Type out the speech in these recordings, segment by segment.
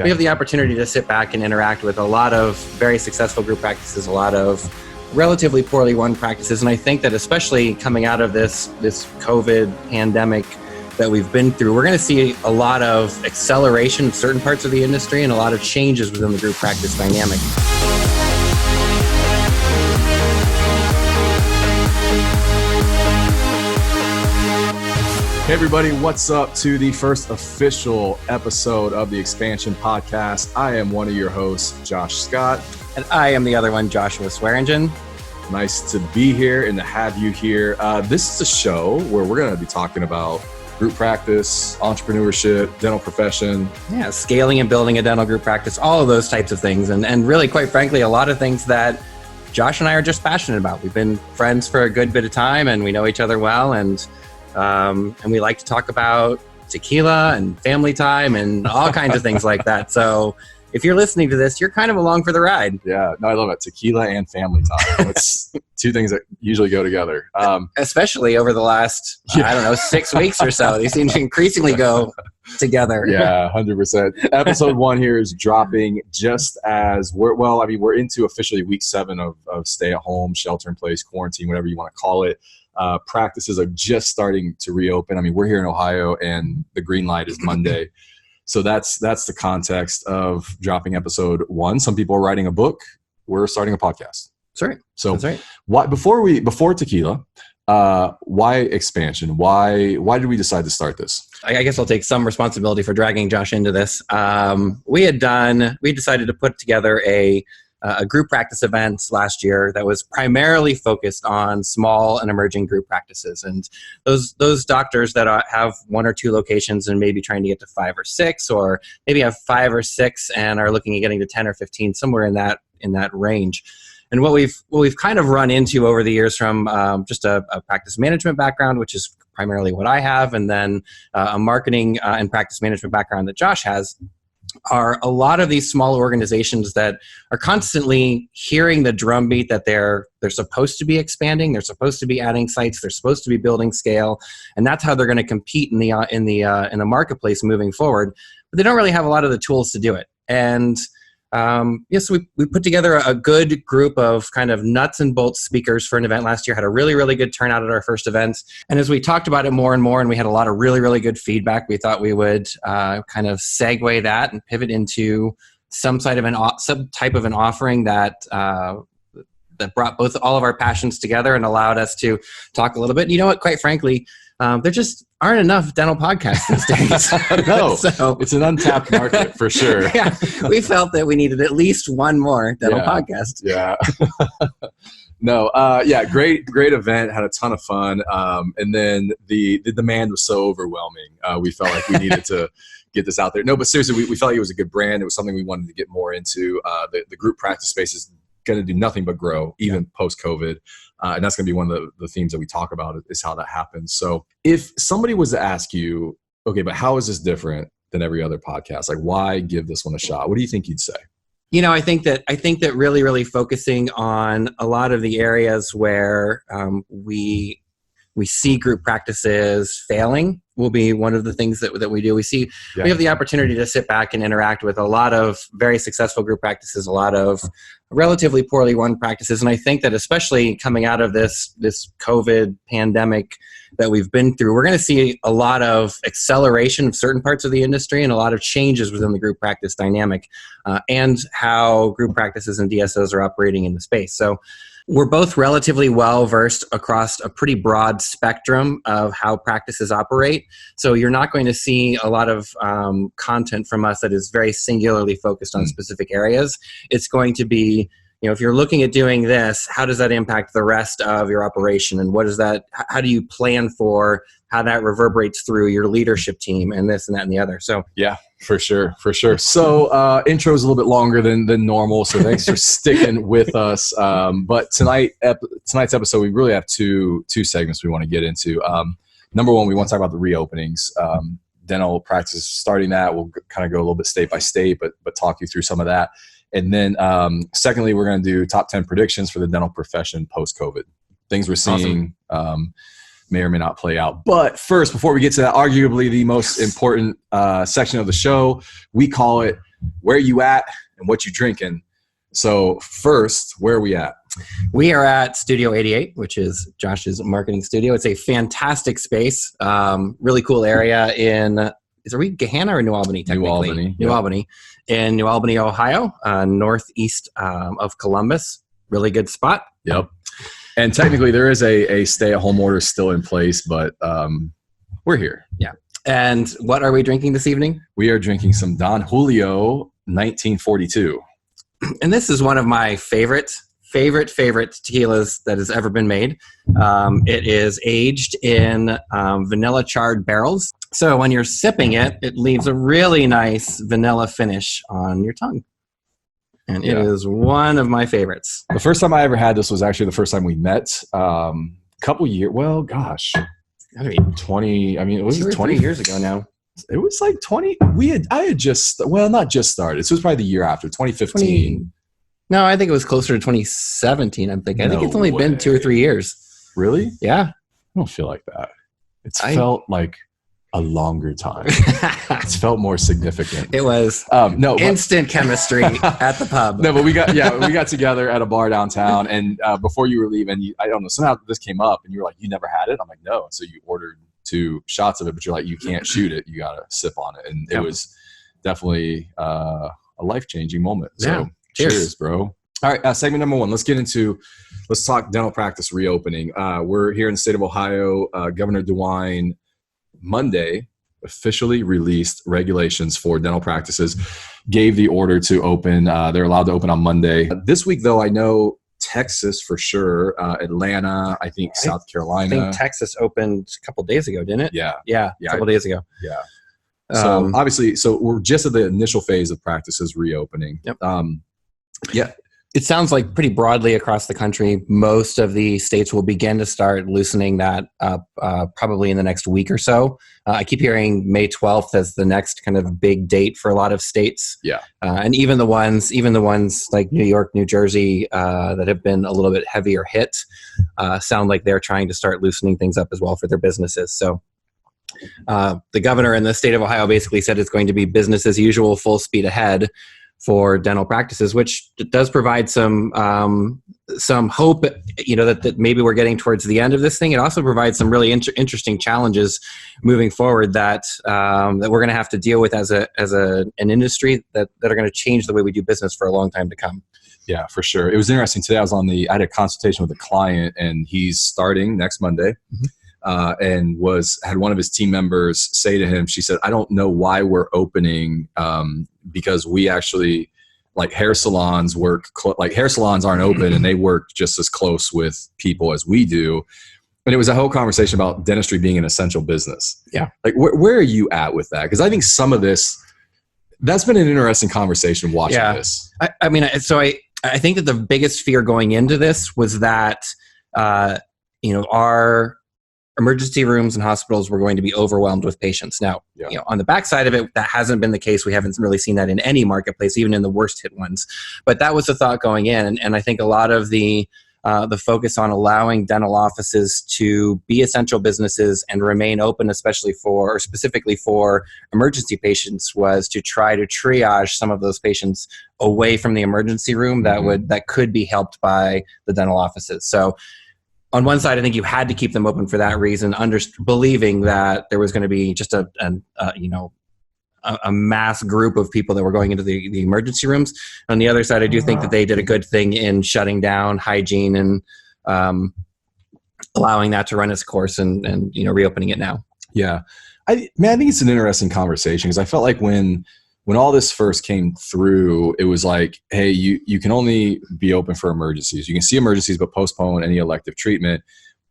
We have the opportunity to sit back and interact with a lot of very successful group practices, a lot of relatively poorly run practices. And I think that especially coming out of this COVID pandemic that we've been through, we're going to see a lot of acceleration of certain parts of the industry and a lot of changes within the group practice dynamic. Hey everybody, what's up to the first official episode of the Expansion Podcast. I am one of your hosts, Josh Scott. And I am the other one, Joshua Swearingen. Nice to be here and to have you here. This is a show where we're going to be talking about group practice, entrepreneurship, dental profession. Yeah, scaling and building a dental group practice, all of those types of things. And really, quite frankly, a lot of things that Josh and I are just passionate about. We've been friends for a good bit of time and we know each other well. And we like to talk about tequila and family time and all kinds of things like that. So if you're listening to this, you're kind of along for the ride. Yeah, no, I love it. Tequila and family time. It's two things that usually go together. Especially over the last, 6 weeks or so. They seem to increasingly go together. Yeah, 100%. Episode 1 here is dropping just as we're into officially week 7 of stay at home, shelter in place, quarantine, whatever you want to call it. Practices are just starting to reopen. I mean, we're here in Ohio and the green light is Monday. So that's the context of dropping episode 1. Some people are writing a book. We're starting a podcast. That's right. So that's right. Why, before tequila, why expansion? Why did we decide to start this? I guess I'll take some responsibility for dragging Josh into this. We decided to put together a group practice event last year that was primarily focused on small and emerging group practices. And those doctors that have 1 or 2 locations and maybe trying to get to 5 or 6, or maybe have 5 or 6 and are looking at getting to 10 or 15, somewhere in that range. And what we've kind of run into over the years from just a practice management background, which is primarily what I have, and then a marketing and practice management background that Josh has, are a lot of these small organizations that are constantly hearing the drumbeat that they're supposed to be expanding, they're supposed to be adding sites, they're supposed to be building scale, and that's how they're going to compete in the marketplace moving forward. But they don't really have a lot of the tools to do it. And so we put together a good group of kind of nuts and bolts speakers for an event last year, had a really, really good turnout at our first event. And as we talked about it more and more, and we had a lot of really, really good feedback, we thought we would kind of segue that and pivot into some type of an offering that brought both all of our passions together and allowed us to talk a little bit. And you know what, quite frankly, there just aren't enough dental podcasts these days. No, so, it's an untapped market for sure. Yeah, we felt that we needed at least one more dental podcast. Yeah. No, great event, had a ton of fun. And then the demand was so overwhelming. We felt like we needed to get this out there. No, but seriously, we felt like it was a good brand. It was something we wanted to get more into. The group practice space is going to do nothing but grow, even post-COVID. And that's going to be one of the themes that we talk about is how that happens. So if somebody was to ask you, okay, but how is this different than every other podcast? Like, why give this one a shot? What do you think you'd say? I think that really, really focusing on a lot of the areas where we see group practices failing will be one of the things that we do. We have the opportunity to sit back and interact with a lot of very successful group practices, a lot of relatively poorly run practices. And I think that especially coming out of this COVID pandemic that we've been through, we're going to see a lot of acceleration of certain parts of the industry and a lot of changes within the group practice dynamic and how group practices and DSOs are operating in the space. So we're both relatively well-versed across a pretty broad spectrum of how practices operate. So you're not going to see a lot of content from us that is very singularly focused on specific areas. It's going to be, if you're looking at doing this, how does that impact the rest of your operation? And how do you plan for how that reverberates through your leadership team and this and that and the other? So yeah. For sure. So intro is a little bit longer than normal, so thanks for sticking with us. But tonight's episode, we really have two segments we want to get into. Number one, we want to talk about the reopenings. Dental practice, starting that, we'll kind of go a little bit state by state, but talk you through some of that. And then secondly, we're going to do top 10 predictions for the dental profession post-COVID. Things we're seeing. Awesome. May or may not play out. But first, before we get to that, arguably the most important section of the show, we call it where you at and what you drinking. So first, where are we at? We are at Studio 88, which is Josh's marketing studio. It's a fantastic space, really cool area are we Gahanna or New Albany? Technically? New Albany. In New Albany, Ohio, northeast of Columbus. Really good spot. Yep. And technically there is a stay-at-home order still in place, but we're here. Yeah. And what are we drinking this evening? We are drinking some Don Julio 1942. And this is one of my favorite tequilas that has ever been made. It is aged in vanilla charred barrels. So when you're sipping it, it leaves a really nice vanilla finish on your tongue. And it is one of my favorites. The first time I ever had this was actually the first time we met. Couple years, well, gosh, Gotta be 20. I mean, it was 20 years ago now. It was like 20. I had just, well, not just started. This was probably the year after, 2015. No, I think it was closer to 2017. I'm thinking. I think it's only been 2 or 3 years. Really? Yeah. I don't feel like that. It's felt like a longer time. It's felt more significant. It was instant chemistry at the pub. No, but we got together at a bar downtown, and before you were leaving, I don't know, somehow this came up, and you were like, "You never had it?" I'm like, "No." And so you ordered 2 shots of it, but you're like, "You can't shoot it. You gotta sip on it," and it was definitely a life-changing moment. So cheers, bro. All right, segment number 1. Let's talk dental practice reopening. We're here in the state of Ohio. Governor DeWine Monday officially released regulations for dental practices, gave the order to open. They're allowed to open on Monday. This week, though, I know Texas for sure, Atlanta, I think South Carolina. I think Texas opened a couple days ago, didn't it? Yeah, a couple days ago. Yeah. So obviously, we're just at the initial phase of practices reopening. Yep. Yeah. It sounds like pretty broadly across the country, most of the states will begin to start loosening that up probably in the next week or so. I keep hearing May 12th as the next kind of big date for a lot of states. Yeah. And even the ones like New York, New Jersey that have been a little bit heavier hit sound like they're trying to start loosening things up as well for their businesses. So the governor in the state of Ohio basically said it's going to be business as usual, full speed ahead for dental practices, which does provide some hope, that maybe we're getting towards the end of this thing. It also provides some really interesting challenges moving forward that we're going to have to deal with as an industry that are going to change the way we do business for a long time to come. Yeah, for sure. It was interesting today. I had a consultation with a client, and he's starting next Monday. Mm-hmm. And had one of his team members say to him, she said, "I don't know why we're opening because we actually, like, hair salons hair salons aren't open and they work just as close with people as we do." And it was a whole conversation about dentistry being an essential business. Yeah. Like, where are you at with that? Because I think some of that's been an interesting conversation watching this. I think that the biggest fear going into this was that, our emergency rooms and hospitals were going to be overwhelmed with patients. Now, on the backside of it, that hasn't been the case. We haven't really seen that in any marketplace, even in the worst hit ones. But that was the thought going in. And I think a lot of the focus on allowing dental offices to be essential businesses and remain open, specifically for emergency patients, was to try to triage some of those patients away from the emergency room that could be helped by the dental offices. So on one side, I think you had to keep them open for that reason, believing that there was going to be just a mass group of people that were going into the emergency rooms. On the other side, I do think that they did a good thing in shutting down hygiene and allowing that to run its course and reopening it now. Yeah. I think it's an interesting conversation, because I felt like when all this first came through, it was like, hey, you can only be open for emergencies. You can see emergencies, but postpone any elective treatment.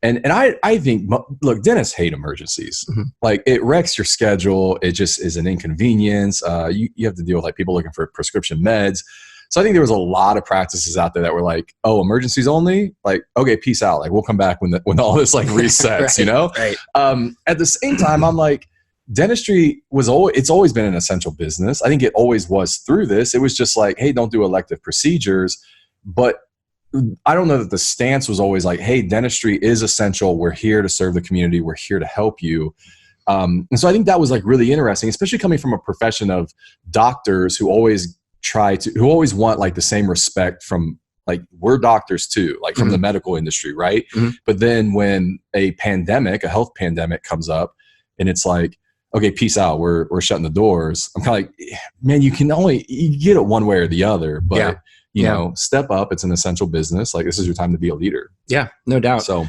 And I think, look, dentists hate emergencies. Mm-hmm. Like, it wrecks your schedule. It just is an inconvenience. You have to deal with, like, people looking for prescription meds. So I think there was a lot of practices out there that were like, oh, emergencies only? Like, okay, peace out. Like, we'll come back when all this, like, resets, Right. At the same time, I'm like, dentistry it's always been an essential business. I think it always was through this. It was just like, hey, don't do elective procedures. But I don't know that the stance was always like, hey, dentistry is essential. We're here to serve the community. We're here to help you. And so I think that was, like, really interesting, especially coming from a profession of doctors who always who always want like the same respect from, like, we're doctors too, like from the medical industry, right? But then when a health pandemic comes up and it's like, okay, peace out, we're shutting the doors. I'm kind of like, man, you get it one way or the other, but you know, step up. It's an essential business. Like, this is your time to be a leader. Yeah, no doubt. So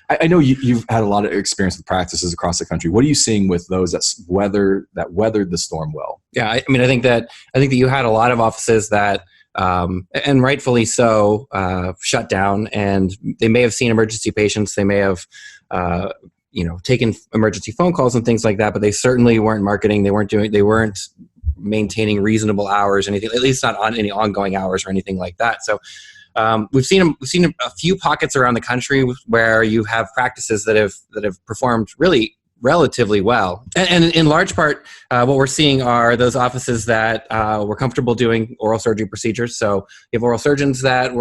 I know you've had a lot of experience with practices across the country. What are you seeing with those that weathered the storm well? Yeah, I mean, I think that you had a lot of offices that, and rightfully so, shut down, and they may have seen emergency patients. They may have, taken emergency phone calls and things like that, but they certainly weren't marketing. They weren't maintaining reasonable hours, anything, at least not on any ongoing hours or anything like that. So we've seen a few pockets around the country where you have practices that have performed really relatively well, and in large part, what we're seeing are those offices that were comfortable doing oral surgery procedures. So you have oral surgeons that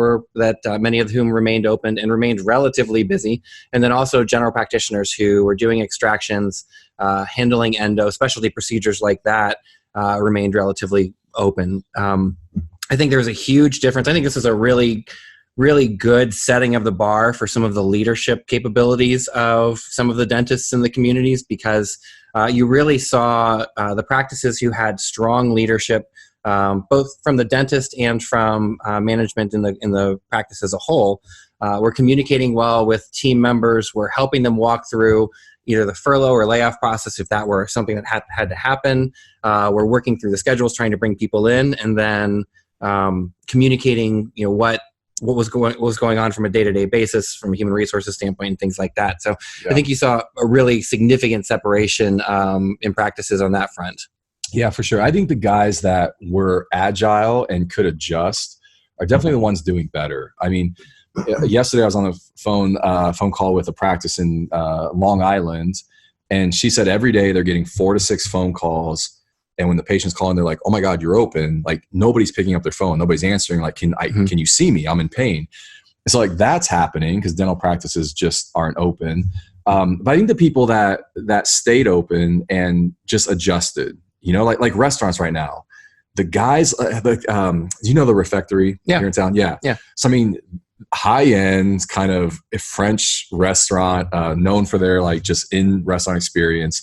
many of whom remained open and remained relatively busy, and then also general practitioners who were doing extractions, handling endo, specialty procedures like that, remained relatively open. I think there's a huge difference. I think this is a really, really good setting of the bar for some of the leadership capabilities of some of the dentists in the communities, because you really saw the practices who had strong leadership, both from the dentist and from management in the practice as a whole, were communicating well with team members, were helping them walk through either the furlough or layoff process if that were something that had to happen. We're working through the schedules, trying to bring people in, and then communicating, what was going on from a day-to-day basis, from a human resources standpoint, and things like that. So I think you saw a really significant separation in practices on that front. Yeah, for sure. I think the guys that were agile and could adjust are definitely the ones doing better. I mean, yesterday I was on a phone call with a practice in Long Island, and she said every day they're getting 4 to 6 phone calls. And when the patient's calling, they're like, "Oh my God, you're open!" Like, nobody's picking up their phone, nobody's answering. Like, can you see me? I'm in pain. And so like that's happening because dental practices just aren't open. But I think the people that stayed open and just adjusted, like restaurants right now, the guys, do you know the Refectory here in town? Yeah. So I mean, high end kind of a French restaurant, known for their like just in restaurant experience,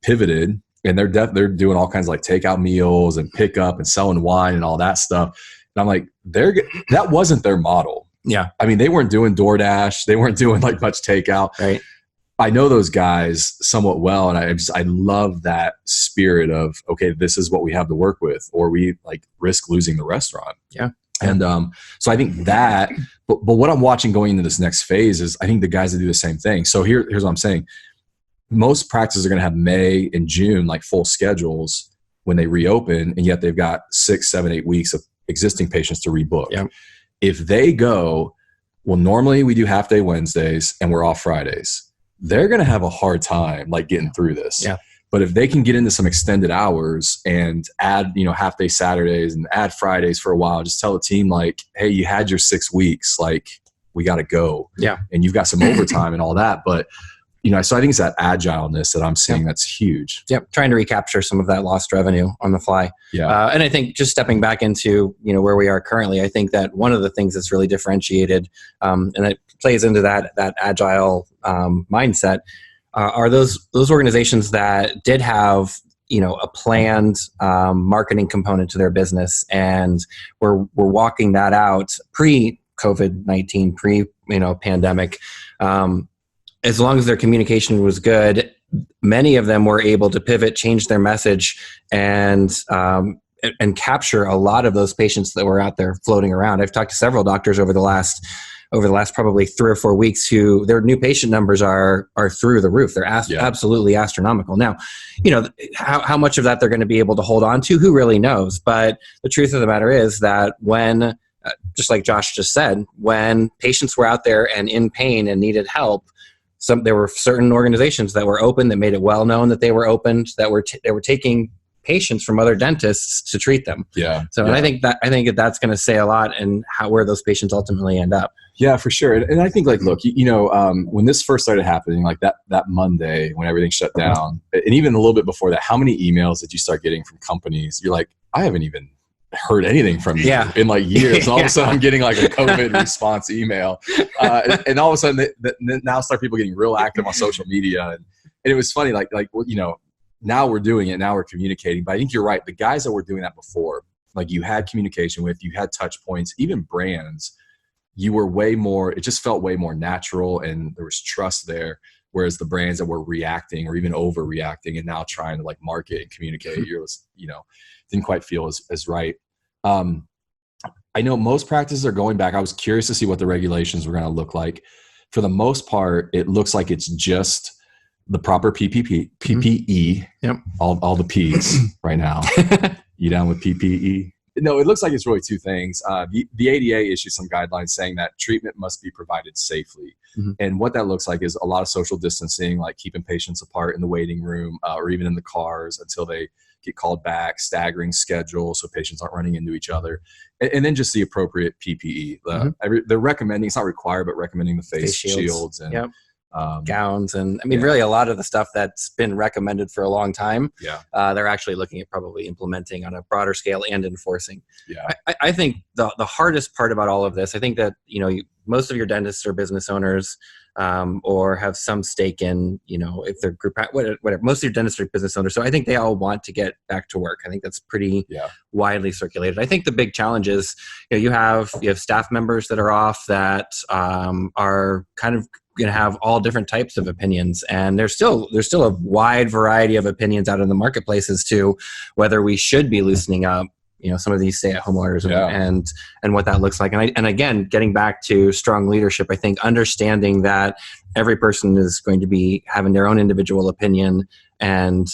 pivoted. And they're doing all kinds of like takeout meals and pickup and selling wine and all that stuff. And I'm like, that wasn't their model. Yeah. I mean, they weren't doing DoorDash. They weren't doing like much takeout. Right. I know those guys somewhat well. And I love that spirit of, okay, this is what we have to work with, or we like risk losing the restaurant. Yeah. And so I think that, but what I'm watching going into this next phase is I think the guys that do the same thing. So here's what I'm saying. Most practices are going to have May and June, like full schedules when they reopen, and yet they've got 6, 7, 8 weeks of existing patients to rebook. Yeah. If they go, well, normally we do half day Wednesdays and we're off Fridays, they're going to have a hard time like getting through this. Yeah. But if they can get into some extended hours and add, half day Saturdays and add Fridays for a while, just tell the team like, hey, you had your 6 weeks, like we got to go. Yeah. And you've got some overtime and all that. But so I think it's that agileness that I'm seeing that's huge. Yep, trying to recapture some of that lost revenue on the fly. Yeah, and I think just stepping back into where we are currently, I think that one of the things that's really differentiated, and it plays into that agile mindset, are those organizations that did have a planned marketing component to their business, and we're walking that out pre-COVID-19, pre-pandemic. As long as their communication was good, many of them were able to pivot, change their message, and capture a lot of those patients that were out there floating around. I've talked to several doctors over the last probably 3 or 4 weeks who their new patient numbers are through the roof. They're absolutely astronomical. Now, how much of that they're going to be able to hold on to, who really knows? But the truth of the matter is that when, just like Josh just said, when patients were out there and in pain and needed help, there were certain organizations that were open, that made it well known that they were opened, that they were taking patients from other dentists to treat them. Yeah. So yeah. And I think that's going to say a lot in where those patients ultimately end up. Yeah, for sure. And I think like, look, when this first started happening, like that Monday when everything shut down, and even a little bit before that, how many emails did you start getting from companies? You're like, I haven't even heard anything from you in like years. All of a sudden I'm getting like a COVID response email. And all of a sudden now start people getting real active on social media. And it was funny, like, you know, now we're doing it, now we're communicating. But I think you're right. The guys that were doing that before, like you had communication with, you had touch points, even brands, you were way more, it just felt way more natural and there was trust there. Whereas the brands that were reacting or even overreacting and now trying to like market and communicate, you know, didn't quite feel as right. I know most practices are going back. I was curious to see what the regulations were going to look like. For the most part, it looks like it's just the proper PPE, yep. all the P's right now. You down with PPE? No, it looks like it's really two things. The ADA issued some guidelines saying that treatment must be provided safely. Mm-hmm. And what that looks like is a lot of social distancing, like keeping patients apart in the waiting room or even in the cars until they get called back, staggering schedules so patients aren't running into each other. And then just the appropriate PPE. They're recommending, it's not required, but recommending the face shields and yep. Gowns. And I mean, really a lot of the stuff that's been recommended for a long time, they're actually looking at probably implementing on a broader scale and enforcing. Yeah. I think the hardest part about all of this, I think that, you know, most of your dentists are business owners or have some stake in, you know, if they're group, whatever, most of your dentists are business owners. So I think they all want to get back to work. I think that's pretty widely circulated. I think the big challenge is, you know, you have staff members that are off that are kind of going to have all different types of opinions, and there's still a wide variety of opinions out in the marketplace as to whether we should be loosening up, you know, some of these stay-at-home orders and what that looks like. And again, getting back to strong leadership, I think understanding that every person is going to be having their own individual opinion and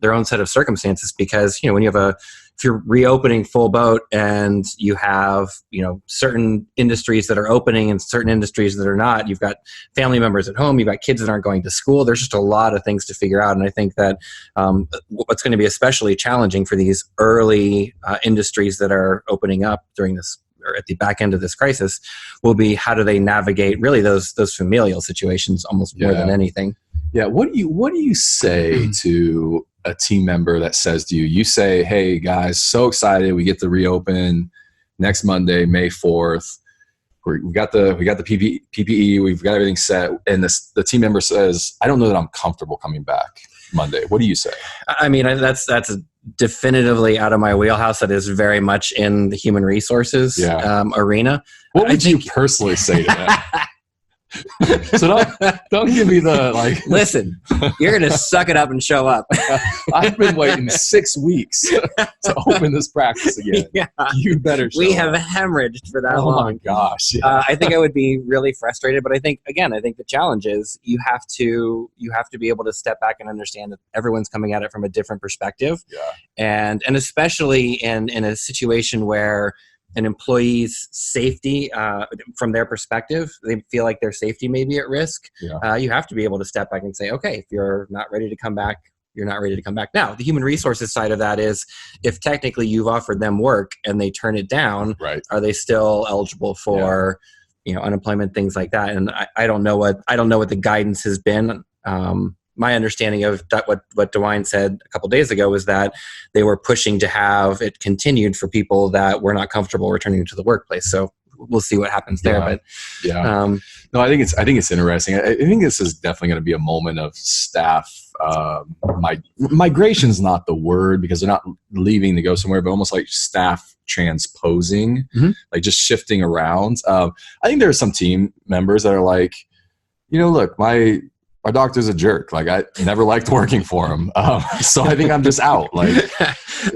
their own set of circumstances, because, you know, when you have if you're reopening full boat and you have, you know, certain industries that are opening and certain industries that are not, you've got family members at home, you've got kids that aren't going to school. There's just a lot of things to figure out. And I think that what's going to be especially challenging for these early industries that are opening up during this, or at the back end of this crisis, will be how do they navigate really those familial situations almost more than anything. Yeah. What do you say to a team member that says to you, you say, hey guys, so excited, we get to reopen next Monday, May 4th. We got the PPE, we've got everything set. And the team member says, I don't know that I'm comfortable coming back Monday. What do you say? I mean, that's definitively out of my wheelhouse. That is very much in the human resources arena. What would you personally say to that? So don't give me the like. Listen, you're gonna suck it up and show up. I've been waiting 6 weeks to open this practice again. Yeah. You better. We have hemorrhaged for that long. Oh my gosh! Yeah. I think I would be really frustrated, but I think the challenge is you have to be able to step back and understand that everyone's coming at it from a different perspective, and especially in a situation where an employee's safety, from their perspective, they feel like their safety may be at risk. You have to be able to step back and say, okay, if you're not ready to come back, you're not ready to come back. Now, the human resources side of that is, if technically you've offered them work and they turn it down, are they still eligible for, you know, unemployment, things like that? And I don't know what the guidance has been. My understanding of what DeWine said a couple days ago was that they were pushing to have it continued for people that were not comfortable returning to the workplace. So we'll see what happens there. But no, I think it's interesting. I think this is definitely going to be a moment of staff. Migration's not the word, because they're not leaving to go somewhere, but almost like staff transposing, like just shifting around. I think there are some team members that are like, you know, look, my doctor's a jerk. Like, I never liked working for him. So I think I'm just out. Like,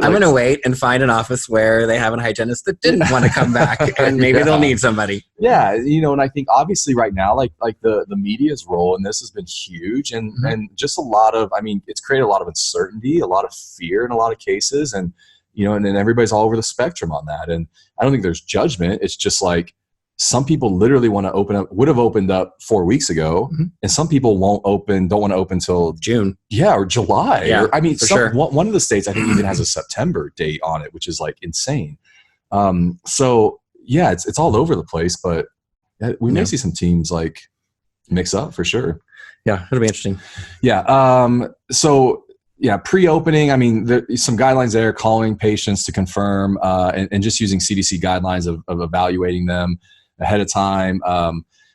I'm going to wait and find an office where they have a hygienist that didn't want to come back, and maybe they'll need somebody. Yeah. You know, and I think obviously right now, like the media's role in this has been huge, and just a lot of, I mean, it's created a lot of uncertainty, a lot of fear in a lot of cases. And, you know, and then everybody's all over the spectrum on that. And I don't think there's judgment. It's just like, some people literally would have opened up 4 weeks ago, and some people don't want to open until June. Yeah, or July. Yeah, I mean, sure. One of the states I think even has a September date on it, which is like insane. So yeah, it's all over the place, but we may see some teams like mix up for sure. Yeah, it'll be interesting. Yeah. So yeah, pre-opening, I mean, there's some guidelines there, calling patients to confirm, and just using CDC guidelines of evaluating them ahead of time,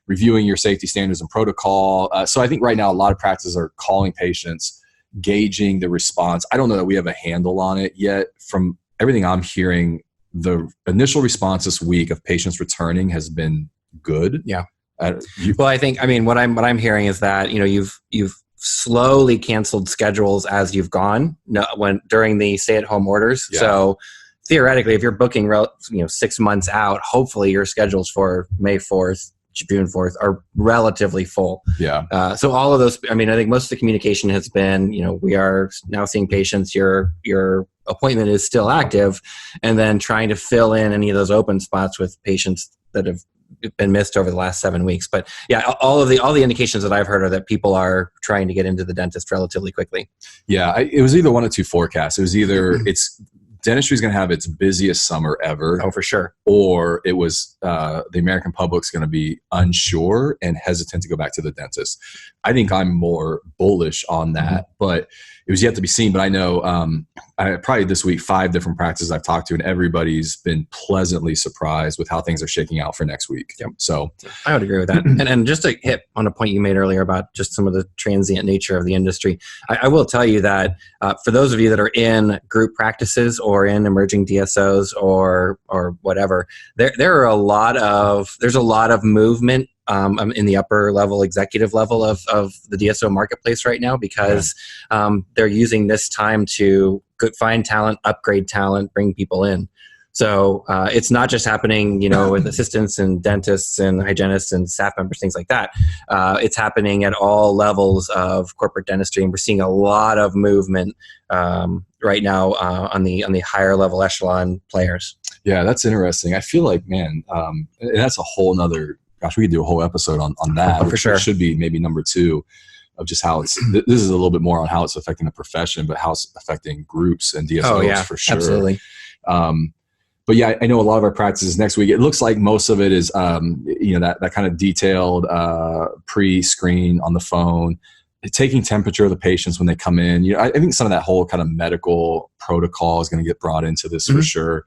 reviewing your safety standards and protocol. So I think right now a lot of practices are calling patients, gauging the response. I don't know that we have a handle on it yet. From everything I'm hearing, the initial response this week of patients returning has been good. Yeah. Well, I think, I mean, what I'm hearing is that, you've slowly canceled schedules as you've gone during the stay-at-home orders. Yeah. So theoretically, if you're booking 6 months out, hopefully your schedules for May 4th, June 4th are relatively full. Yeah. So all of those, I mean, I think most of the communication has been, we are now seeing patients, your appointment is still active, and then trying to fill in any of those open spots with patients that have been missed over the last 7 weeks. But yeah, all the indications that I've heard are that people are trying to get into the dentist relatively quickly. Yeah, it was either one of two forecasts. It was either dentistry is going to have its busiest summer ever. Oh, for sure. Or it was the American public's going to be unsure and hesitant to go back to the dentist. I think I'm more bullish on that, but it was yet to be seen. But I know probably this week, 5 different practices I've talked to, and everybody's been pleasantly surprised with how things are shaking out for next week. Yep. So I would agree with that. And just to hit on a point you made earlier about just some of the transient nature of the industry, I will tell you that for those of you that are in group practices or in emerging DSOs or whatever, there's a lot of movement in the upper level, executive level of the DSO marketplace right now, because they're using this time to find talent, upgrade talent, bring people in. So it's not just happening, with assistants and dentists and hygienists and staff members, things like that. It's happening at all levels of corporate dentistry, and we're seeing a lot of movement right now on the higher level echelon players. Yeah, that's interesting. I feel like, man, and that's a whole nother. Gosh, we could do a whole episode on that. Oh, for sure. Which should be maybe number 2 of just how it's. This is a little bit more on how it's affecting the profession, but how it's affecting groups and DSOs for sure. Absolutely. But yeah, I know a lot of our practices next week. It looks like most of it is, that kind of detailed pre-screen on the phone, taking temperature of the patients when they come in. I think some of that whole kind of medical protocol is going to get brought into this for sure.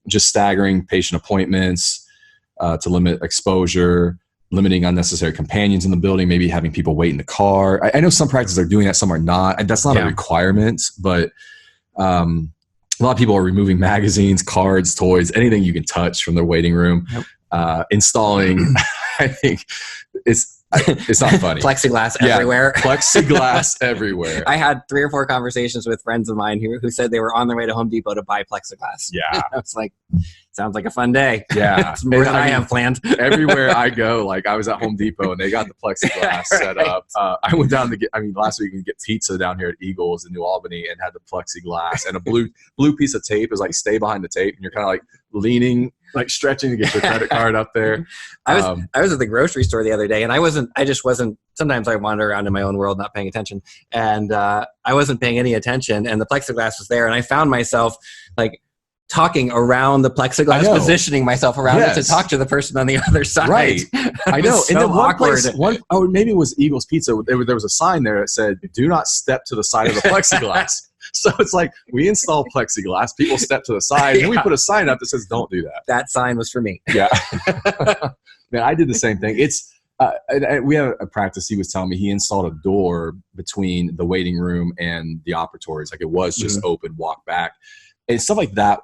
Just staggering patient appointments. To limit exposure, limiting unnecessary companions in the building, maybe having people wait in the car. I know some practices are doing that, some are not. And that's not a requirement, but a lot of people are removing magazines, cards, toys, anything you can touch from their waiting room. Yep. Installing, I think it's not funny. Plexiglass everywhere. Plexiglass everywhere. I had 3 or 4 conversations with friends of mine who said they were on their way to Home Depot to buy plexiglass. Yeah. I was like, sounds like a fun day. Yeah. It's more than I have planned. Everywhere I go, like I was at Home Depot and they got the plexiglass set up. I went down last week we get pizza down here at Eagles in New Albany and had the plexiglass and a blue piece of tape is like stay behind the tape and you're kind of like leaning, like stretching to get your credit card up there. I was at the grocery store the other day and I just wasn't, sometimes I wander around in my own world not paying attention, and I wasn't paying any attention and the plexiglass was there and I found myself like talking around the plexiglass, positioning myself around it to talk to the person on the other side. Right. I know. So and then awkward. Maybe it was Eagles Pizza. There was a sign there that said, "Do not step to the side of the plexiglass." So it's like we install plexiglass, people step to the side, and then we put a sign up that says, "Don't do that." That sign was for me. Yeah. Man, I did the same thing. It's we have a practice. He was telling me he installed a door between the waiting room and the operatories. Like it was just open, walk back. And stuff like that,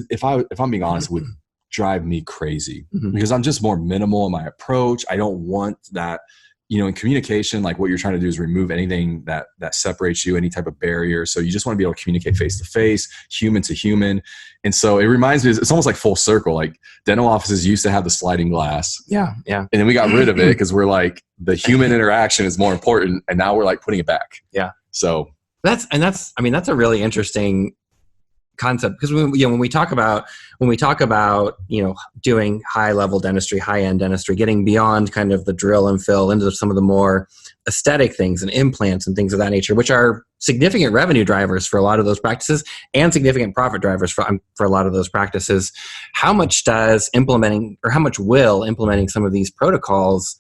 if I'm being honest, would drive me crazy because I'm just more minimal in my approach. I don't want that, in communication, like what you're trying to do is remove anything that separates you, any type of barrier. So you just want to be able to communicate face to face, human to human. And so it reminds me, it's almost like full circle. Like dental offices used to have the sliding glass. Yeah. Yeah. And then we got rid of it because we're like, the human interaction is more important. And now we're like putting it back. Yeah. So that's a really interesting concept because when we talk about doing high level dentistry, high end dentistry, getting beyond kind of the drill and fill into some of the more aesthetic things and implants and things of that nature, which are significant revenue drivers for a lot of those practices and significant profit drivers for a lot of those practices. How much will implementing some of these protocols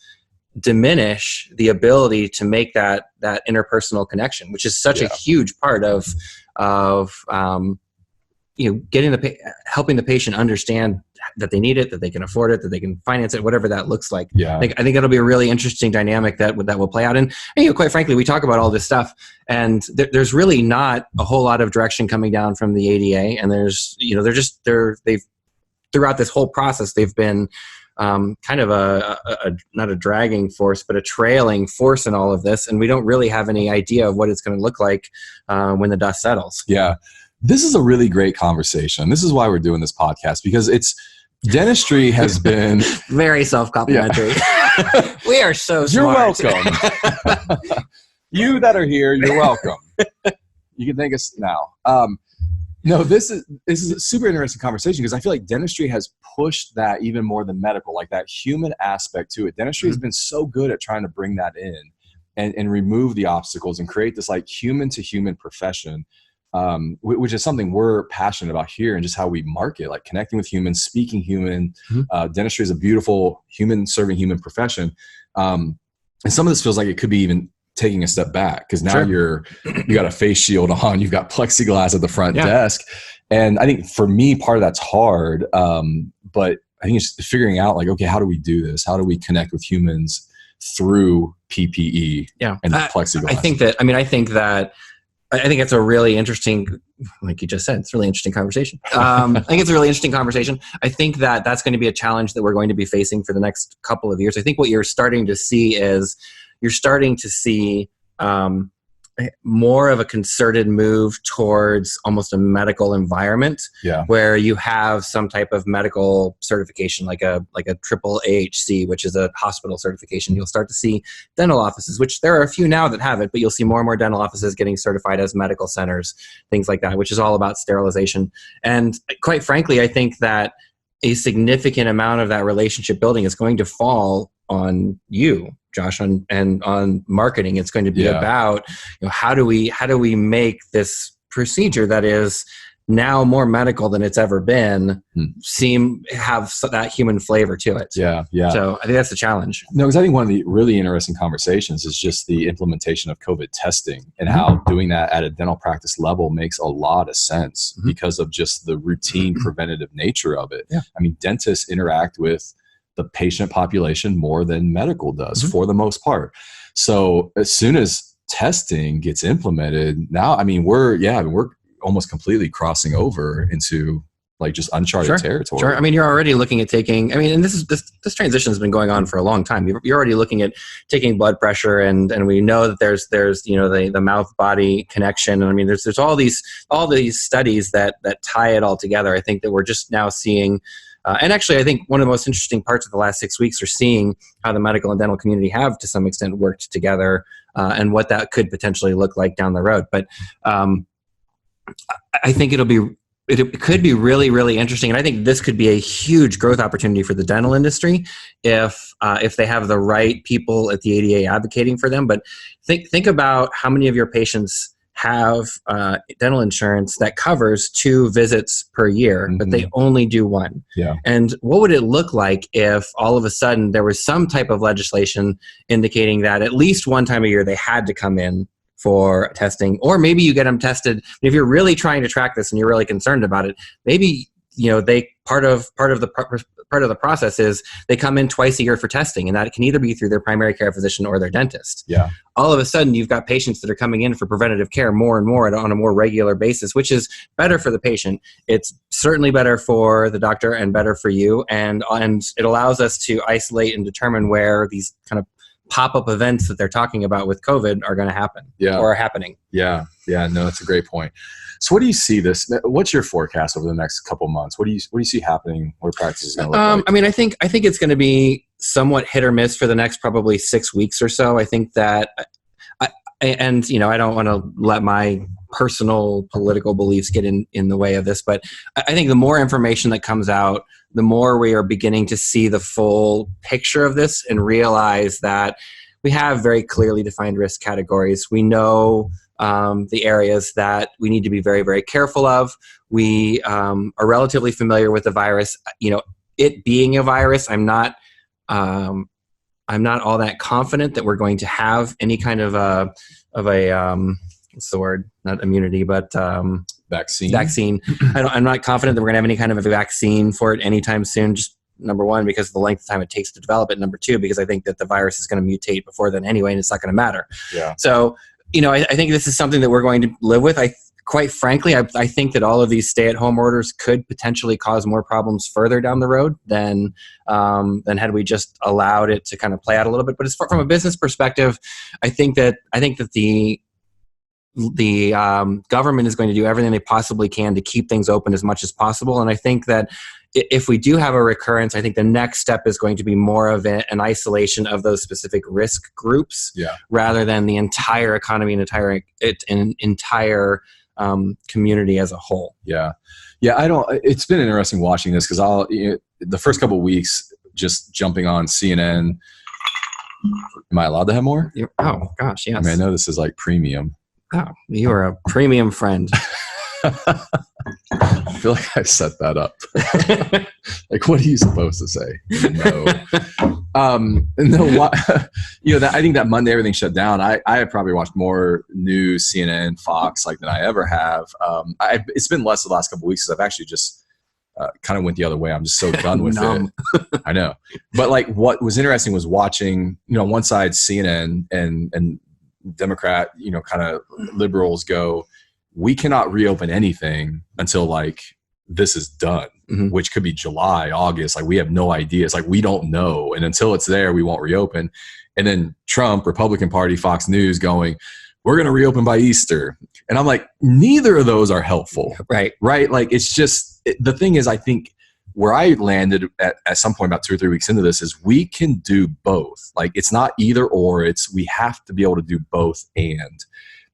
diminish the ability to make that interpersonal connection, which is such a huge part of getting helping the patient understand that they need it, that they can afford it, that they can finance it, whatever that looks like. Yeah. I think it'll be a really interesting dynamic that will play out. And quite frankly, we talk about all this stuff, and there's really not a whole lot of direction coming down from the ADA. And they've throughout this whole process, they've been kind of a not a dragging force, but a trailing force in all of this. And we don't really have any idea of what it's going to look like when the dust settles. Yeah. This is a really great conversation. This is why we're doing this podcast, because dentistry has been very self-complimentary. Yeah. We are so smart. You're welcome. You that are here, you're welcome. You can thank us now. No, this is a super interesting conversation, because I feel like dentistry has pushed that even more than medical, like that human aspect to it. Dentistry has been so good at trying to bring that in and remove the obstacles and create this like human to human profession. Which is something we're passionate about here, and just how we market, like connecting with humans, speaking human. Dentistry is a beautiful serving human profession. And some of this feels like it could be even taking a step back, because now you got a face shield on, you've got plexiglass at the front desk. And I think for me, part of that's hard. But I think it's figuring out like, okay, how do we do this? How do we connect with humans through PPE and plexiglass? I think it's a really interesting, like you just said, it's a really interesting conversation. I think it's a really interesting conversation. I think that that's going to be a challenge that we're going to be facing for the next couple of years. I think what you're starting to see is more of a concerted move towards almost a medical environment, where you have some type of medical certification, like a triple AHC, which is a hospital certification. You'll start to see dental offices, which there are a few now that have it, but you'll see more and more dental offices getting certified as medical centers, things like that, which is all about sterilization. And quite frankly, I think that a significant amount of that relationship building is going to fall on you, Josh, and on marketing. It's going to be about, how do we make this procedure that is now more medical than it's ever been have that human flavor to it. Yeah. So I think that's the challenge. No, because I think one of the really interesting conversations is just the implementation of COVID testing, and how doing that at a dental practice level makes a lot of sense because of just the routine preventative nature of it. Yeah. I mean, dentists interact with the patient population more than medical does for the most part. So as soon as testing gets implemented, now, I mean, we're almost completely crossing over into like just uncharted territory. Sure. I mean, you're already looking at taking, and this transition has been going on for a long time. You're already looking at taking blood pressure, and we know that there's the mouth body connection. And I mean, there's all these studies that tie it all together. I think that we're just now seeing, and actually, I think one of the most interesting parts of the last 6 weeks are seeing how the medical and dental community have, to some extent, worked together, and what that could potentially look like down the road. But I think it could be really, really interesting, and I think this could be a huge growth opportunity for the dental industry if they have the right people at the ADA advocating for them. But think about how many of your patients have dental insurance that covers 2 visits per year, but they only do 1. Yeah. And what would it look like if all of a sudden there was some type of legislation indicating that at least 1 time a year they had to come in for testing, or maybe you get them tested. If you're really trying to track this and you're really concerned about it, maybe they part of the process is they come in twice a year for testing, and that can either be through their primary care physician or their dentist. Yeah. All of a sudden, you've got patients that are coming in for preventative care more and more on a more regular basis, which is better for the patient. It's certainly better for the doctor and better for you, and it allows us to isolate and determine where these kind of pop-up events that they're talking about with COVID are going to happen or are happening. Yeah. No, that's a great point. So what do you see what's your forecast over the next couple months? What do you see happening? What practice is going to look like? I mean, I think it's going to be somewhat hit or miss for the next probably 6 weeks or so. I think that, I don't want to let my personal political beliefs get in the way of this, but I think the more information that comes out, the more we are beginning to see the full picture of this and realize that we have very clearly defined risk categories. We know the areas that we need to be very, very careful of. We are relatively familiar with the virus. It being a virus, I'm not I'm not all that confident that we're going to have any kind of a what's the word? Not immunity, but vaccine. I'm not confident that we're going to have any kind of a vaccine for it anytime soon. Just number one, because of the length of time it takes to develop it. Number two, because I think that the virus is going to mutate before then anyway, and it's not going to matter. Yeah. So, I think this is something that we're going to live with. Quite frankly, I think that all of these stay-at-home orders could potentially cause more problems further down the road than had we just allowed it to kind of play out a little bit. But from a business perspective, I think that the government is going to do everything they possibly can to keep things open as much as possible. And I think that if we do have a recurrence, I think the next step is going to be more of an isolation of those specific risk groups, rather than the entire economy and entire community as a whole. Yeah. It's been interesting watching this because the first couple of weeks just jumping on CNN. Am I allowed to have more? Oh gosh, yes. I know this is like premium. Oh, you are a premium friend. I feel like I set that up. Like, what are you supposed to say? No. I think that Monday everything shut down. I have probably watched more news, CNN, Fox, than I ever have. It's been less the last couple of weeks because I've actually just kind of went the other way. I'm just so done with it. I know. But what was interesting was watching, on one side CNN and Democrat, kind of liberals go, we cannot reopen anything until this is done, which could be July, August. We have no idea. It's we don't know. And until it's there, we won't reopen. And then Trump, Republican Party, Fox News going, we're going to reopen by Easter. And I'm like, neither of those are helpful. Right. It's just, the thing is, I think where I landed at some point about 2 or 3 weeks into this is we can do both. It's not either or, we have to be able to do both and.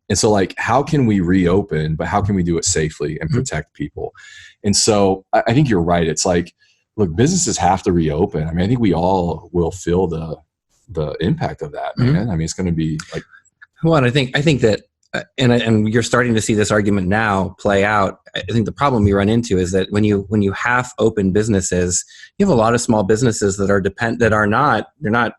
And so how can we reopen, but how can we do it safely and protect people? And so I think you're right. It's look, businesses have to reopen. I think we all will feel the impact of that, man. It's going to be well, and I think that, and you're starting to see this argument now play out. I think the problem you run into is that when you half open businesses, you have a lot of small businesses that are not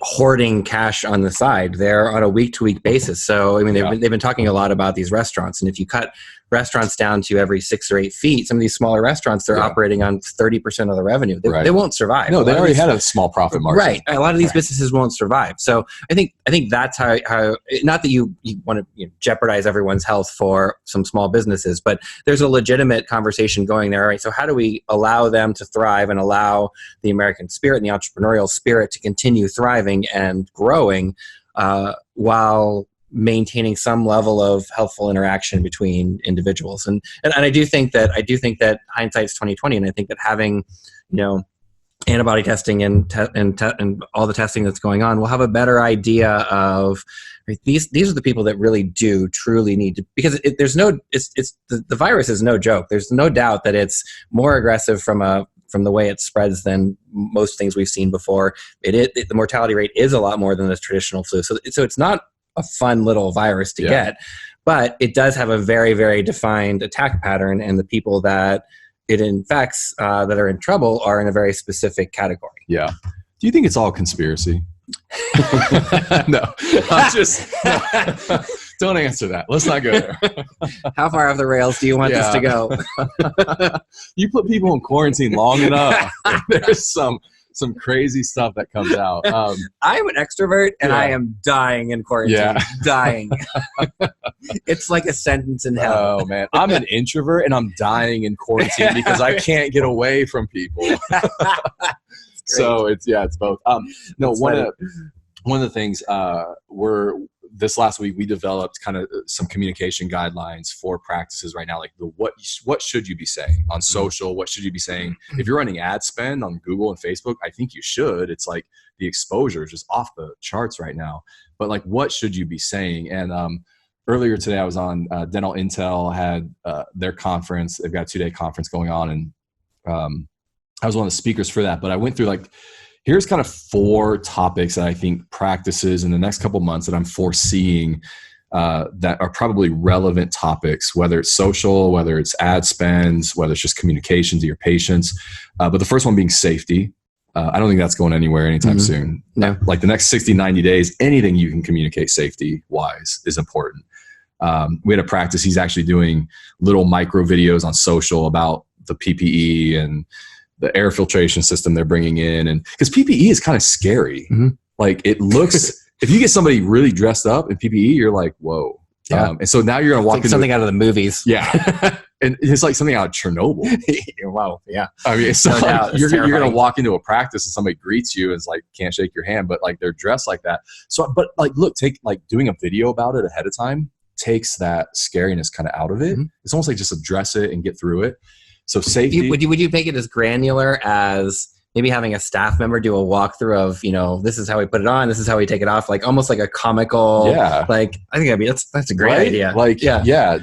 hoarding cash on the side. They're on a week-to-week basis. So they've been talking a lot about these restaurants, and if you cut restaurants down to every 6 or 8 feet, some of these smaller restaurants, they're operating on 30% of the revenue. They won't survive. No, they already had a small profit margin. Right. A lot of these businesses won't survive. So I think that's how not that you want to jeopardize everyone's health for some small businesses, but there's a legitimate conversation going there. All right. So how do we allow them to thrive and allow the American spirit and the entrepreneurial spirit to continue thriving and growing while maintaining some level of healthful interaction between individuals? And I do think that hindsight's 2020, and I think that having antibody testing and all the testing that's going on, we'll have a better idea of these are the people that really do truly need to, because the virus is no joke. There's no doubt that it's more aggressive from the way it spreads than most things we've seen before. The mortality rate is a lot more than the traditional flu. So it's not a fun little virus to get, but it does have a very, very defined attack pattern, and the people that it infects that are in trouble are in a very specific category. Yeah. Do you think it's all conspiracy? No, don't answer that. Let's not go there. How far off the rails do you want this to go? You put people in quarantine long enough, there's some crazy stuff that comes out. I'm an extrovert, and I am dying in quarantine. Yeah. Dying. It's like a sentence in hell. Oh, man. I'm an introvert, and I'm dying in quarantine because I can't get away from people. So it's both. One of the things this last week we developed kind of some communication guidelines for practices right now, what should you be saying on social, what should you be saying if you're running ad spend on Google and Facebook. I think you should. It's the exposure is just off the charts right now, but what should you be saying? And earlier today I was on Dental Intel had their conference. They've got a 2-day conference going on, and I was one of the speakers for that, but I went through here's kind of 4 topics that I think practices in the next couple months that I'm foreseeing that are probably relevant topics, whether it's social, whether it's ad spends, whether it's just communication to your patients. But the first one being safety. I don't think that's going anywhere anytime soon. No. Like the next 60, 90 days, anything you can communicate safety wise is important. We had a practice. He's actually doing little micro videos on social about the PPE and the air filtration system they're bringing in. And because PPE is kind of scary. Like it looks, if you get somebody really dressed up in PPE, you're like, whoa. Yeah. And so now you're going to walk like into something out of the movies. Yeah. And it's like something out of Chernobyl. Wow. Yeah. I mean, so No doubt. It's you're going to terrifying. walk into a practice and somebody greets you and it's like, can't shake your hand, but like they're dressed like that. So, but like, look, take like doing a video about it ahead of time takes that scariness kind of out of it. It's almost like just address it and get through it. So safety. Would you make it as granular as maybe having a staff member do a walkthrough of, you know, this is how we put it on, this is how we take it off, like almost like a comical, like, I think that's a great idea. Like,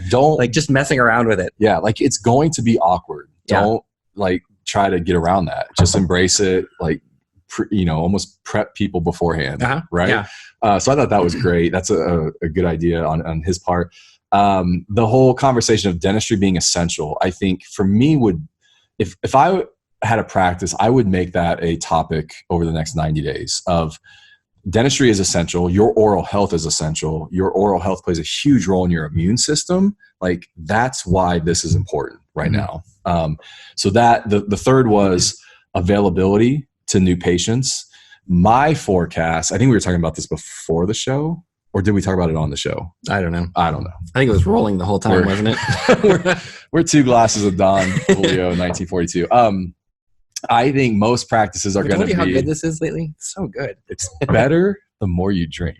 don't like just messing around with it. Yeah. Like it's going to be awkward. Don't like try to get around that. Just embrace it. Like, almost prep people beforehand. Right. Yeah. So I thought that was great. That's a good idea on his part. The whole conversation of dentistry being essential, I think for me if I had a practice, I would make that a topic over the next 90 days of dentistry is essential. Your oral health is essential. Your oral health plays a huge role in your immune system. Like that's why this is important right now. So that the third was availability to new patients. My forecast, I think we were talking about this before the show, or did we talk about it on the show? I don't know. I don't know. I think it was rolling the whole time, wasn't it? we're 2 glasses of Don Julio 1942. I think most practices are going to be. How good this is lately? It's so good. It's better the more you drink.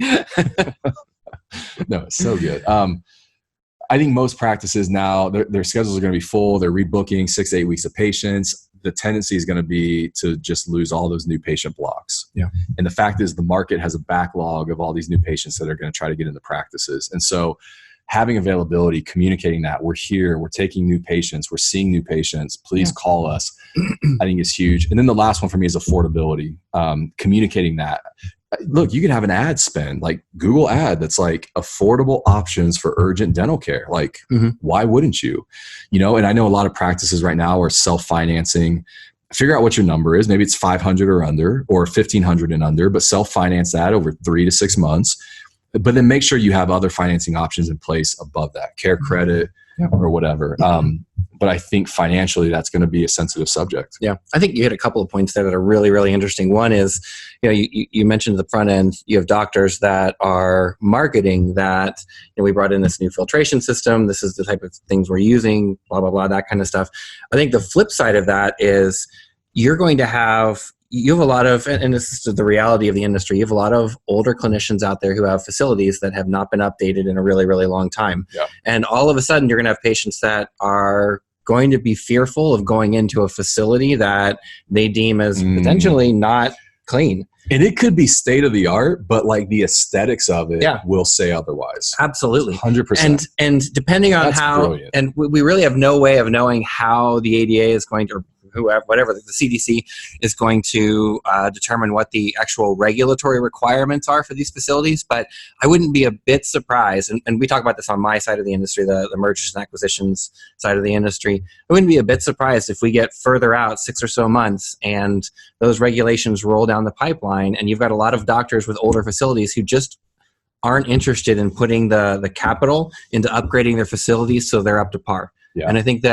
No, it's so good. I think most practices now, their schedules are going to be full. They're rebooking 6 to 8 weeks of patients. The tendency is going to be to just lose all those new patient blocks. Yeah. And the fact is the market has a backlog of all these new patients that are going to try to get into practices. And so having availability, communicating that we're here, we're taking new patients, we're seeing new patients, please call us, I think is huge. And then the last one for me is affordability, communicating that. Look, you can have an ad spend, like Google ad that's like affordable options for urgent dental care. Like, why wouldn't you? And I know a lot of practices right now are self-financing. Figure out what your number is. Maybe it's 500 or under, or 1,500 and under, but self-finance that over 3 to 6 months. But then make sure you have other financing options in place above that, care credit or whatever. But I think financially that's going to be a sensitive subject. Yeah. I think you hit a couple of points there that are really, really interesting. One is, you mentioned at the front end, you have doctors that are marketing that, we brought in this new filtration system. This is the type of things we're using, blah, blah, blah, that kind of stuff. I think the flip side of that is you have a lot of, and this is the reality of the industry, you have a lot of older clinicians out there who have facilities that have not been updated in a really, really long time. Yeah. And all of a sudden, you're going to have patients that are going to be fearful of going into a facility that they deem as potentially not clean. And it could be state of the art, but like the aesthetics of it will say otherwise. Absolutely. 100%. And depending on That's how, brilliant. and we really have no way of knowing how the ADA is going to, whatever the CDC is going to determine what the actual regulatory requirements are for these facilities. But I wouldn't be a bit surprised, and we talk about this on my side of the industry, the mergers and acquisitions side of the industry. I wouldn't be a bit surprised if we get further out 6 or so months and those regulations roll down the pipeline and you've got a lot of doctors with older facilities who just aren't interested in putting the capital into upgrading their facilities so they're up to par. Yeah. And I think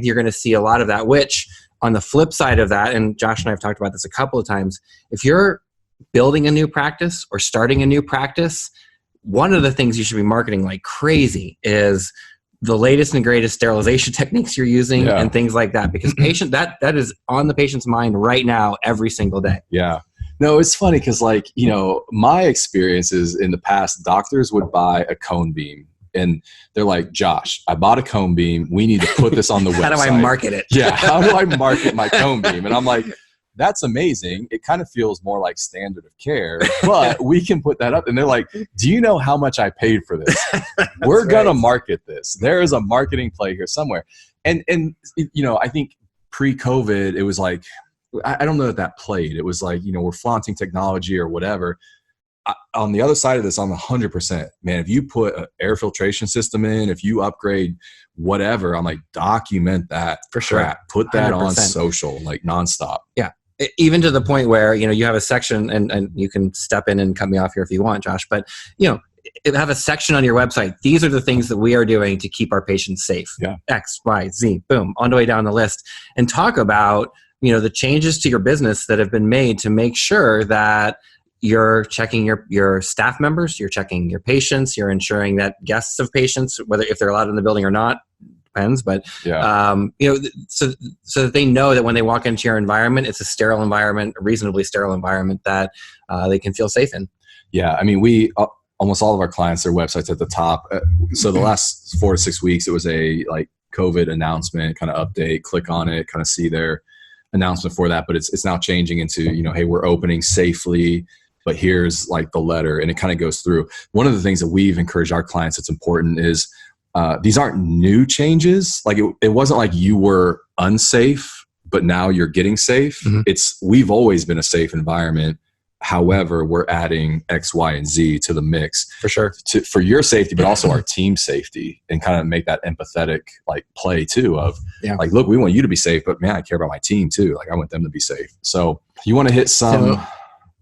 you're going to see a lot of that, which on the flip side of that, and Josh and I have talked about this a couple of times, if you're building a new practice or starting a new practice, one of the things you should be marketing like crazy is the latest and greatest sterilization techniques you're using and things like that, because that is on the patient's mind right now every single day. Yeah. No, it's funny because my experiences in the past, doctors would buy a cone beam. And they're like, Josh, I bought a cone beam. We need to put this on the website. How do I market it? Yeah. How do I market my cone beam? And I'm like, that's amazing. It kind of feels more like standard of care, but we can put that up. And they're like, do you know how much I paid for this? We're going to market this. There is a marketing play here somewhere. And I think pre-COVID, it was like, I don't know that played. It was like, we're flaunting technology or whatever. On the other side of this, I'm 100%, man, if you put an air filtration system in, if you upgrade whatever, I'm like, document that for sure. Put that 100%. on social, like nonstop. Yeah. even to the point where, you have a section, and you can step in and cut me off here if you want, Josh, but, have a section on your website. These are the things that we are doing to keep our patients safe. Yeah. X, Y, Z, boom, on the way down the list. And talk about, the changes to your business that have been made to make sure that you're checking your staff members, you're checking your patients, you're ensuring that guests of patients, whether if they're allowed in the building or not, depends, but so that they know that when they walk into your environment, it's a sterile environment, a reasonably sterile environment that they can feel safe in. Yeah, I mean, we almost all of our clients, their websites at the top. So the last 4 to 6 weeks, it was a COVID announcement kind of update. Click on it, kind of see their announcement for that. But it's now changing into hey, we're opening safely, but here's the letter, and it kind of goes through. One of the things that we've encouraged our clients that's important is these aren't new changes. It wasn't like you were unsafe, but now you're getting safe. Mm-hmm. We've always been a safe environment. However, we're adding X, Y, and Z to the mix for sure for your safety, but also our team safety, and kind of make that empathetic play too of look, we want you to be safe, but man, I care about my team too. I want them to be safe. So you want to hit some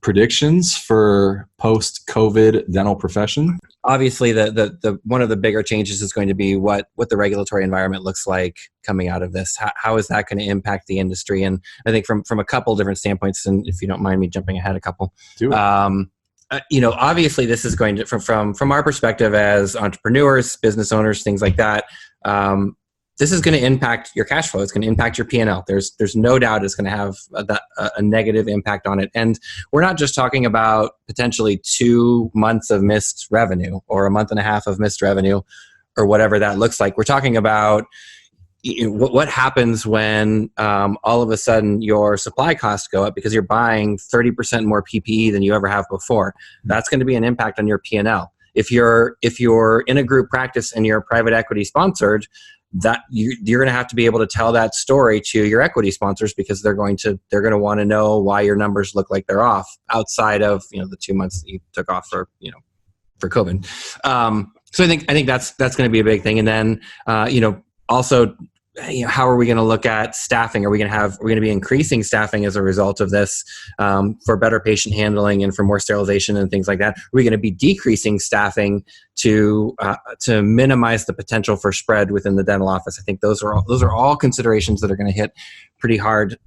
predictions for post-COVID dental profession? Obviously, the one of the bigger changes is going to be what the regulatory environment looks like coming out of this. How is that going to impact the industry? And I think from a couple different standpoints, and if you don't mind me jumping ahead a couple, do it. Obviously this is going to, from our perspective as entrepreneurs, business owners, things like that, this is going to impact your cash flow. It's going to impact your P&L. There's no doubt it's going to have a negative impact on it. And we're not just talking about potentially 2 months of missed revenue or a month and a half of missed revenue or whatever that looks like. We're talking about what happens when all of a sudden your supply costs go up because you're buying 30% more PPE than you ever have before. That's going to be an impact on your P&L. If you're in a group practice and you're private equity sponsored, that you're going to have to be able to tell that story to your equity sponsors, because they're going to want to know why your numbers look like they're off outside of the 2 months that you took off for COVID. So I think that's going to be a big thing. And then also, how are we going to look at staffing? Are we going to be increasing staffing as a result of this for better patient handling and for more sterilization and things like that? Are we going to be decreasing staffing to minimize the potential for spread within the dental office? I think those are all considerations that are going to hit pretty hard.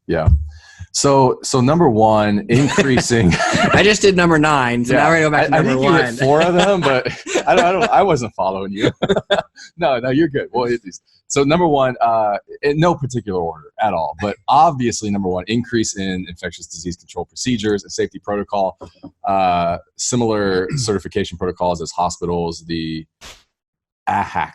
Yeah. So number one, increasing. I just did number 9, so now we're going to go back to number 1. You hit 4 of them, but I wasn't following you. No, you're good. We'll hit these. So number 1, in no particular order at all, but obviously number 1, increase in infectious disease control procedures and safety protocol, similar certification protocols as hospitals, the AHAC.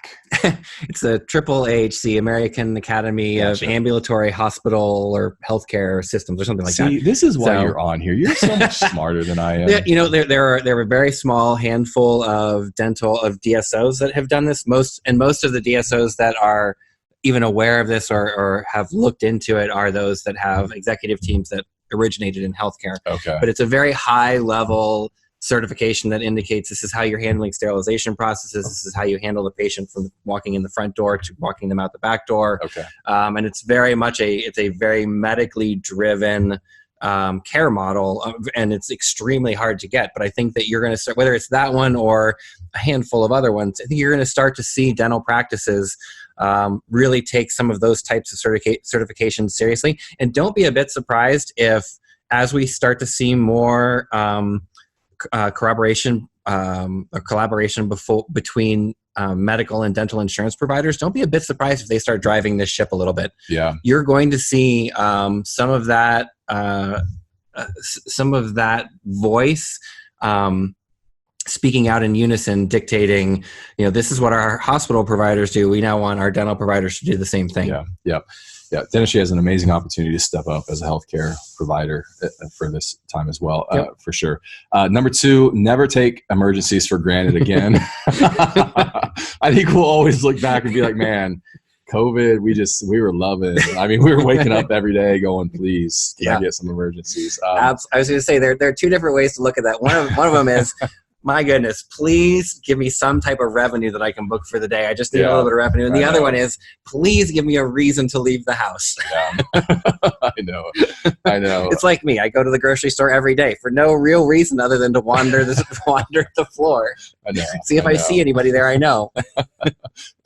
It's a AAHC, American Academy of Ambulatory Hospital or Healthcare Systems or something like that. See, this is why you're on here. You're so much smarter than I am. There are a very small handful of DSOs that have done this. Most of the DSOs that are even aware of this or have looked into it are those that have executive teams that originated in healthcare. Okay. But it's a very high level certification that indicates this is how you're handling sterilization processes. This is how you handle the patient from walking in the front door to walking them out the back door. Okay. And it's very much a very medically driven care model, and it's extremely hard to get. But I think that you're going to start, whether it's that one or a handful of other ones, I think you're going to start to see dental practices really take some of those types of certifications seriously. And don't be a bit surprised if, as we start to see more collaboration between medical and dental insurance providers, don't be a bit surprised if they start driving this ship a little bit. Yeah, you're going to see some of that voice speaking out in unison, dictating, this is what our hospital providers do. We now want our dental providers to do the same thing. Yeah, dentistry has an amazing opportunity to step up as a healthcare provider for this time as well, for sure. Number 2, never take emergencies for granted again. I think we'll always look back and be like, man, COVID, we were loving it. I mean, we were waking up every day going, please, can I get some emergencies? I was going to say, there are 2 different ways to look at that. One of them is, my goodness, please give me some type of revenue that I can book for the day. I just need a little bit of revenue. And the other one is, please give me a reason to leave the house. I know. It's like me. I go to the grocery store every day for no real reason other than to wander the floor. I know. See if I see anybody there I know.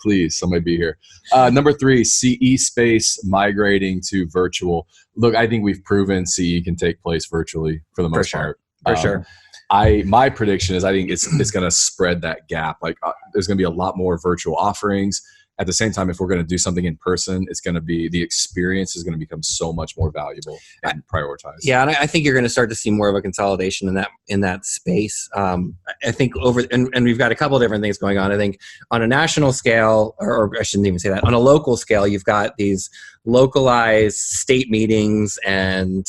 Please, somebody be here. Number 3, CE space migrating to virtual. Look, I think we've proven CE can take place virtually for the most part. For sure. My prediction is I think it's going to spread that gap. Like there's going to be a lot more virtual offerings. At the same time, if we're going to do something in person, it's going to be, the experience is going to become so much more valuable and prioritized. Yeah, and I think you're going to start to see more of a consolidation in that space. I think and we've got a couple of different things going on. I think on a national scale, or I shouldn't even say that, on a local scale, you've got these localized state meetings and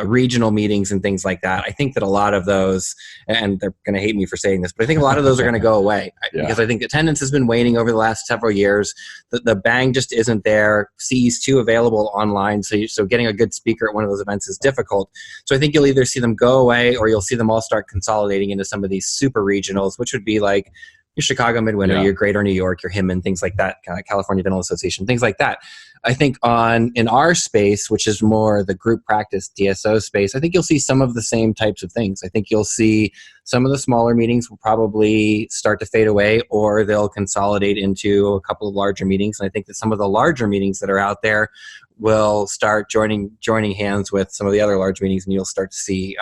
regional meetings and things like that. I think that a lot of those, and they're going to hate me for saying this, but I think a lot of those are going to go away because I think attendance has been waning over the last several years. The bang just isn't there. CE's too available online, so getting a good speaker at one of those events is difficult. So I think you'll either see them go away or you'll see them all start consolidating into some of these super regionals, which would be like your Chicago Midwinter, your Greater New York, your Hinman, things like that, California Dental Association, things like that. I think in our space, which is more the group practice DSO space, I think you'll see some of the same types of things. I think you'll see some of the smaller meetings will probably start to fade away, or they'll consolidate into a couple of larger meetings. And I think that some of the larger meetings that are out there will start joining hands with some of the other large meetings, and you'll start to see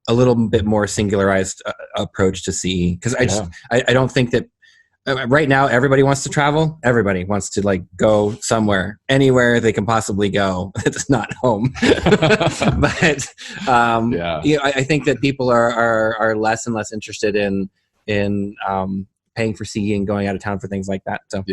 a little bit more singularized approach to CE. Because I don't think that right now everybody wants to travel. Everybody wants to like go somewhere, anywhere they can possibly go. It's not home. But I think that people are less and less interested in paying for CE and going out of town for things like that. So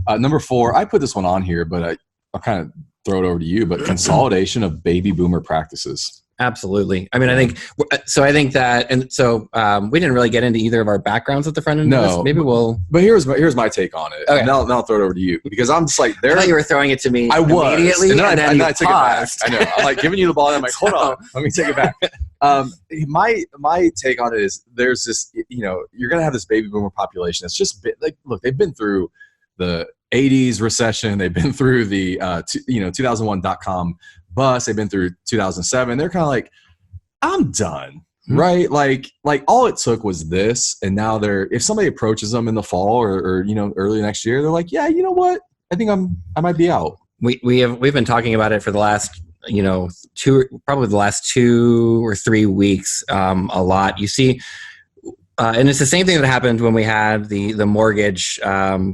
number 4, I put this one on here, but I'll kind of throw it over to you. But consolidation of baby boomer practices. Absolutely. I mean, I think that, and so we didn't really get into either of our backgrounds at the front end of this. Maybe we'll. But here's my take on it. Okay. And I'll throw it over to you because I'm just like, I thought you were throwing it to me. I was immediately, and then I took it back. I know. I'm like giving you the ball, and I'm like, hold on, let me take it back. My take on it is there's this, you're gonna have this baby boomer population. It's just like, look, they've been through the 80s recession. They've been through the 2001 .com bust. They've been through 2007. They're kind of like, I'm done, right? Like all it took was this, and now if somebody approaches them in the fall or early next year, they're like, yeah, you know what? I think I might be out. We've been talking about it for the last probably the last 2 or 3 weeks a lot. You see. And it's the same thing that happened when we had the mortgage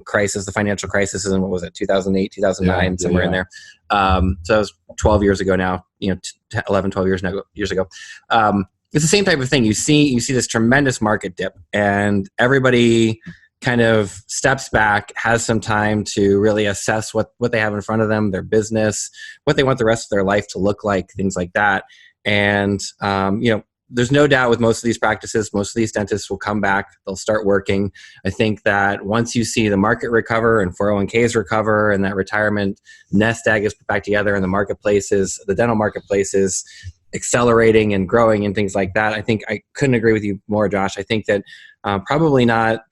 crisis, the financial crisis in, what was it, 2008, 2009, somewhere in there. So that was 12 years ago now, 11, 12 years ago. It's the same type of thing. You see this tremendous market dip, and everybody kind of steps back, has some time to really assess what they have in front of them, their business, what they want the rest of their life to look like, things like that. And, there's no doubt with most of these practices, most of these dentists will come back, they'll start working. I think that once you see the market recover and 401ks recover and that retirement nest egg is put back together and the dental marketplace is accelerating and growing and things like that, I think I couldn't agree with you more, Josh. I think that probably not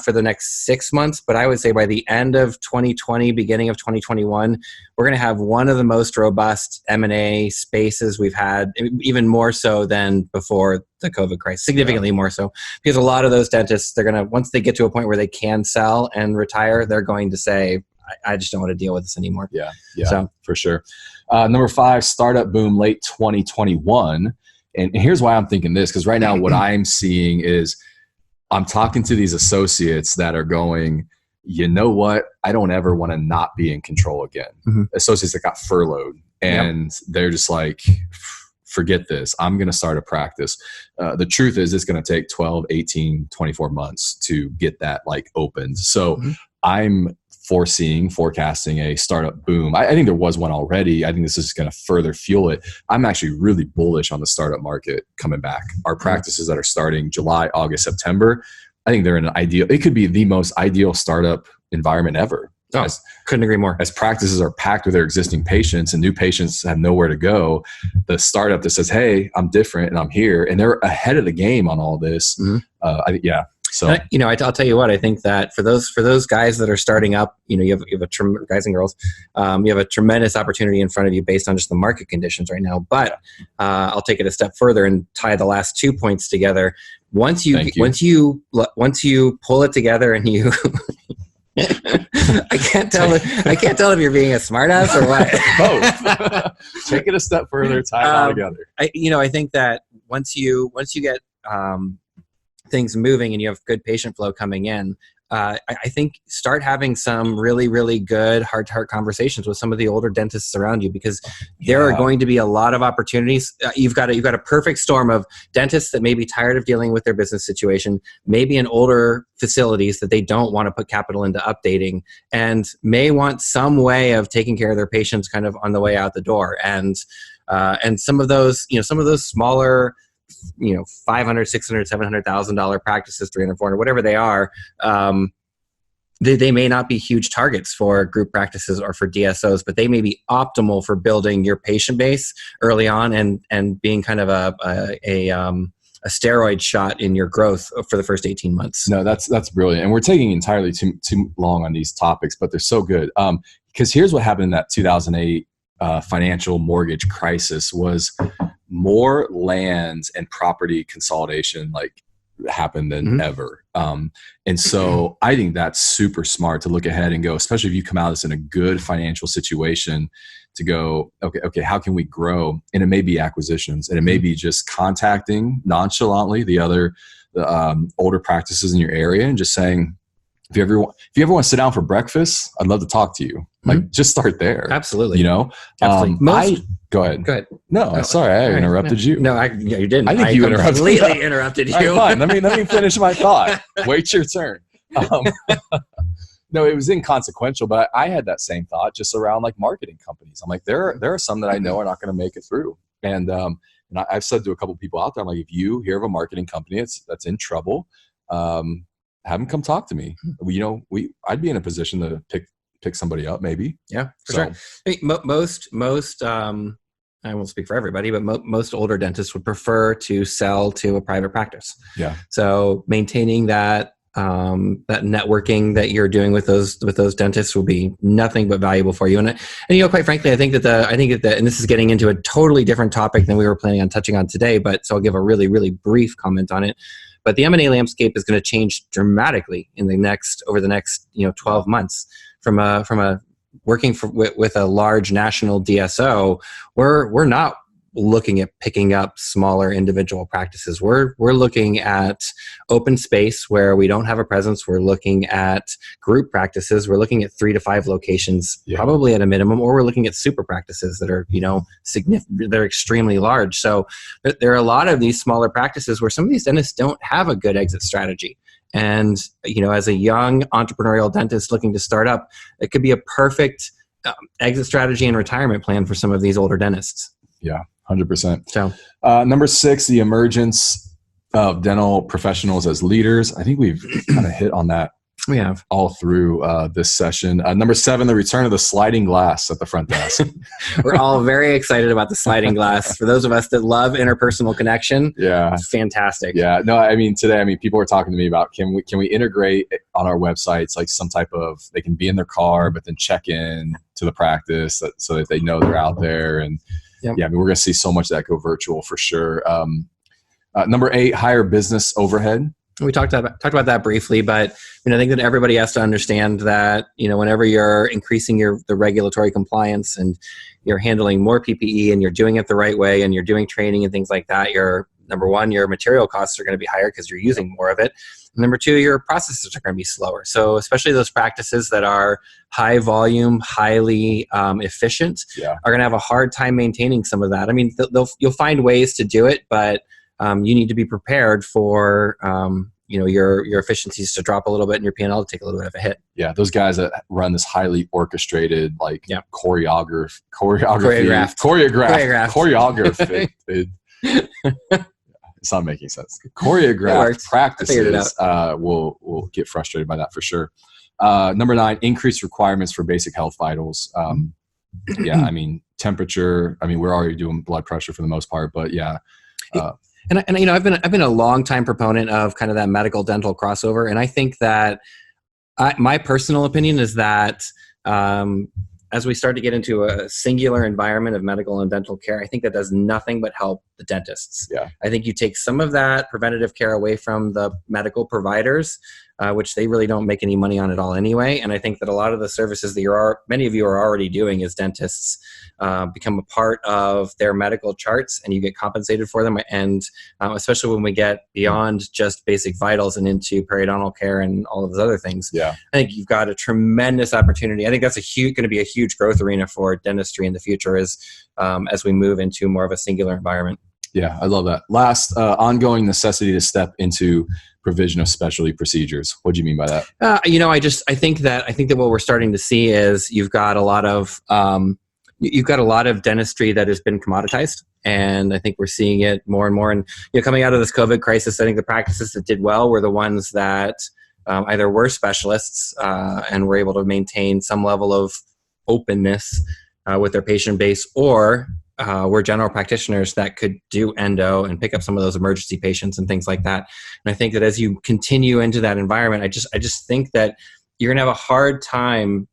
for the next 6 months, but I would say by the end of 2020, beginning of 2021, we're going to have one of the most robust M&A spaces we've had, even more so than before the COVID crisis, significantly more so, because a lot of those dentists, they're going to, once they get to a point where they can sell and retire, they're going to say, I just don't want to deal with this anymore. Yeah, so, for sure. Number 5, startup boom late 2021. And here's why I'm thinking this, because right now what I'm seeing is I'm talking to these associates that are going, you know what? I don't ever want to not be in control again. Mm-hmm. Associates that got furloughed, and they're just like, forget this. I'm going to start a practice. The truth is it's going to take 12, 18, 24 months to get that like opened. So I'm forecasting a startup boom. I think there was one already. I think this is going to further fuel it. I'm actually really bullish on the startup market coming back. Our practices that are starting July, August, September, I think they're in it could be the most ideal startup environment ever. Couldn't agree more. As practices are packed with their existing patients and new patients have nowhere to go, the startup that says, hey, I'm different and I'm here, and they're ahead of the game on all this. So, I'll tell you what, I think that for those guys that are starting up, you have guys and girls, you have a tremendous opportunity in front of you based on just the market conditions right now. But I'll take it a step further and tie the last 2 points together. Once you pull it together and you I can't tell if you're being a smartass or what. Both. Take it a step further, tie it all together. I think that once you get things moving and you have good patient flow coming in, I think start having some really, really good heart-to-heart conversations with some of the older dentists around you, because there are going to be a lot of opportunities. You've got a perfect storm of dentists that may be tired of dealing with their business situation, maybe in older facilities that they don't want to put capital into updating, and may want some way of taking care of their patients kind of on the way out the door. And some of those smaller, $500, $600, $700,000 practices, $300, $400, whatever they are, they may not be huge targets for group practices or for DSOs, but they may be optimal for building your patient base early on and being kind of a steroid shot in your growth for the first 18 months. No, that's brilliant. And we're taking entirely too long on these topics, but they're so good. Because here's what happened in that 2008 financial mortgage crisis was more land and property consolidation happened than ever. And so I think that's super smart to look ahead and go, especially if you come out of this in a good financial situation, to go, okay, how can we grow? And it may be acquisitions, and it may be just contacting nonchalantly the other older practices in your area and just saying, if you ever want to sit down for breakfast, I'd love to talk to you. Just start there. Absolutely. Absolutely. Go ahead. No, sorry, I interrupted you. No, you didn't. I think you interrupted me. Completely interrupted you. All right, fine. Let me finish my thought. Wait your turn. No, it was inconsequential, but I had that same thought just around marketing companies. I'm like, there are some that I know are not going to make it through. And I've said to a couple of people out there, I'm like, if you hear of a marketing company that's in trouble, have them come talk to me. I'd be in a position to pick somebody up, maybe. Yeah, for sure. I mean, most I won't speak for everybody, but most older dentists would prefer to sell to a private practice. Yeah. So maintaining that networking that you're doing with those dentists will be nothing but valuable for you. And quite frankly, I think that and this is getting into a totally different topic than we were planning on touching on today, but so I'll give a really, really brief comment on it. But the M&A landscape is going to change dramatically over the next 12 months. From a working with a large national DSO, we're not looking at picking up smaller individual practices. We're looking at open space where we don't have a presence. We're looking at group practices. We're looking at 3 to 5 locations, probably at a minimum, or we're looking at super practices that are significant. They're extremely large. So there are a lot of these smaller practices where some of these dentists don't have a good exit strategy. And as a young entrepreneurial dentist looking to start up, it could be a perfect exit strategy and retirement plan for some of these older dentists. Yeah. 100%. So, number 6, the emergence of dental professionals as leaders. I think we've kind of hit on that. We have all through this session. Number 7, the return of the sliding glass at the front desk. We're all very excited about the sliding glass. For those of us that love interpersonal connection, it's fantastic. Yeah. No, today, people are talking to me about can we integrate on our websites some type of, they can be in their car but then check in to the practice so that they know they're out there. And we're going to see so much of that go virtual for sure. Number 8, higher business overhead. We talked about that briefly, but I think that everybody has to understand that whenever you're increasing the regulatory compliance and you're handling more PPE and you're doing it the right way and you're doing training and things like that, number 1, your material costs are going to be higher because you're using more of it. And number 2, your processes are going to be slower. So especially those practices that are high volume, highly efficient, are going to have a hard time maintaining some of that. You'll find ways to do it, but you need to be prepared for your efficiencies to drop a little bit and your P&L to take a little bit of a hit. Yeah, those guys that run this highly orchestrated, choreographed. It's not making sense. Choreographed practices will get frustrated by that for sure. Number 9, increased requirements for basic health vitals. Temperature. We're already doing blood pressure for the most part, but And I've been a long time proponent of kind of that medical dental crossover, and I think that my personal opinion is that as we start to get into a singular environment of medical and dental care, I think that does nothing but help the dentists. Yeah. I think you take some of that preventative care away from the medical providers, which they really don't make any money on at all anyway. And I think that a lot of the services that many of you are already doing as dentists become a part of their medical charts, and you get compensated for them. And especially when we get beyond just basic vitals and into periodontal care and all of those other things, Yeah. I think you've got a tremendous opportunity. I think that's going to be a huge growth arena for dentistry in the future as we move into more of a singular environment. Yeah, I love that. Last, ongoing necessity to step into provision of specialty procedures. What do you mean by that? I think that what we're starting to see is you've got a lot of dentistry that has been commoditized, and I think we're seeing it more and more. And coming out of this COVID crisis, I think the practices that did well were the ones that either were specialists and were able to maintain some level of openness with their patient base, or were general practitioners that could do endo and pick up some of those emergency patients and things like that. And I think that as you continue into that environment, I just think that you're going to have a hard time.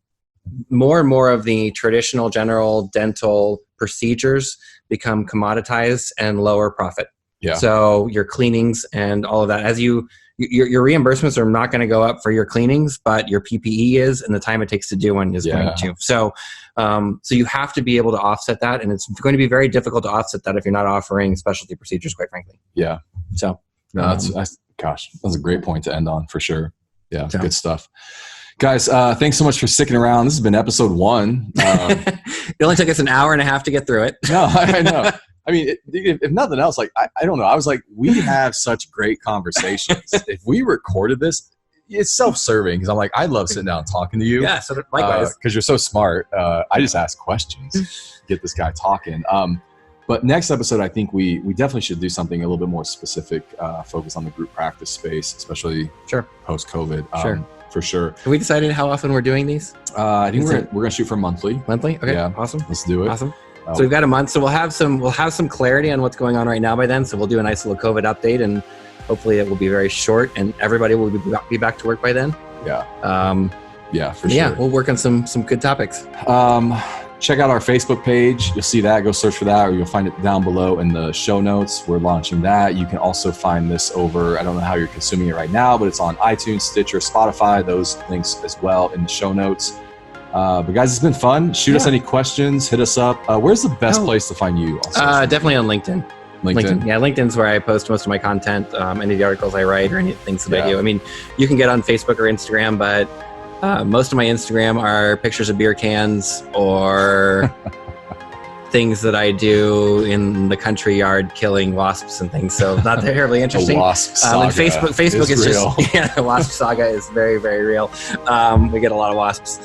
More and more of the traditional general dental procedures become commoditized and lower profit. Yeah. So your cleanings and all of that, as your reimbursements are not going to go up for your cleanings, but your PPE is, and the time it takes to do one is going to. So you have to be able to offset that, and it's going to be very difficult to offset that if you're not offering specialty procedures, quite frankly. Yeah. So no, that's a great point to end on for sure. Yeah, so. Good stuff. Guys, thanks so much for sticking around. This has been episode 1. It only took us an hour and a half to get through it. No, I know. I mean, if nothing else, like, I don't know. I was like, we have such great conversations. If we recorded this, it's self-serving because I'm like, I love sitting down and talking to you. Yeah, so likewise. Because you're so smart. I just ask questions, get this guy talking. But next episode, I think we definitely should do something a little bit more specific, focus on the group practice space, especially post-COVID. Sure. For sure. Have we decided how often we're doing these? I think we're going to shoot for monthly. Monthly? Okay. Yeah. Awesome. Let's do it. Awesome. So we've got a month. So we'll have some clarity on what's going on right now by then. So we'll do a nice little COVID update, and hopefully it will be very short, and everybody will be back to work by then. Yeah. For sure. Yeah, we'll work on some good topics. Check out our Facebook page. You'll see that. Go search for that, or you'll find it down below in the show notes. We're launching that. You can also find this over, I don't know how you're consuming it right now, but it's on iTunes, Stitcher, Spotify, those links as well in the show notes. But guys, it's been fun. Shoot us any questions. Hit us up. Where's the best place to find you? Definitely on LinkedIn. LinkedIn. Yeah, LinkedIn's where I post most of my content, any of the articles I write or any things that I do. I mean, you can get on Facebook or Instagram, but most of my Instagram are pictures of beer cans or things that I do in the country yard killing wasps and things. So not terribly interesting. The wasp saga. And Facebook is real. just, the wasp saga is very, very real. We get a lot of wasps.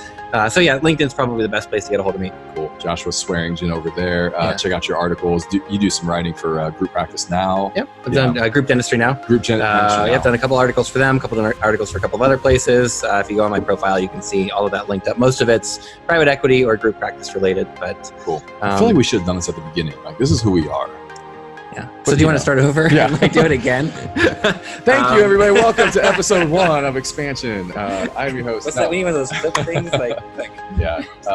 So yeah, LinkedIn's probably the best place to get a hold of me. Cool. Joshua Swearingen over there. Check out your articles. You do some writing for Group Practice Now. Yep. I've done Group Dentistry Now. I've done a couple articles for them, a couple of articles for a couple of other places. If you go on my profile, you can see all of that linked up. Most of it's private equity or group practice related, but cool. I feel like we should have done this at the beginning. Like, this is who we are. Yeah. So do you want to start over? Yeah. Do it again? Thank you, everybody. Welcome to episode 1 of Expansion. I'm your host. What's that mean with those flip things?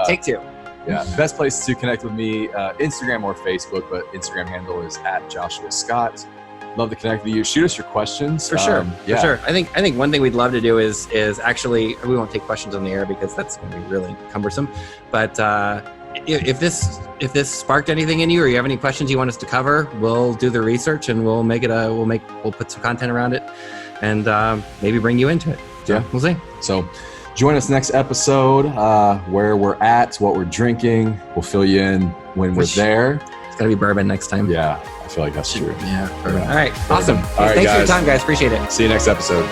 Take 2. Yeah. Best place to connect with me, Instagram or Facebook, but Instagram handle is @JoshuaScott. Love to connect with you. Shoot us your questions. For sure. For sure. I think one thing we'd love to do is actually, we won't take questions on the air because that's going to be really cumbersome. But if this sparked anything in you, or you have any questions you want us to cover, we'll do the research and we'll put some content around it, and maybe bring you into it. So, we'll see. So join us next episode, where we're at, what we're drinking. We'll fill you in when we're there. It's gotta be bourbon next time. Yeah, I feel like that's true. Yeah. Bourbon. All right. Awesome. All right, Thanks guys. for your time, guys. Appreciate it. See you next episode.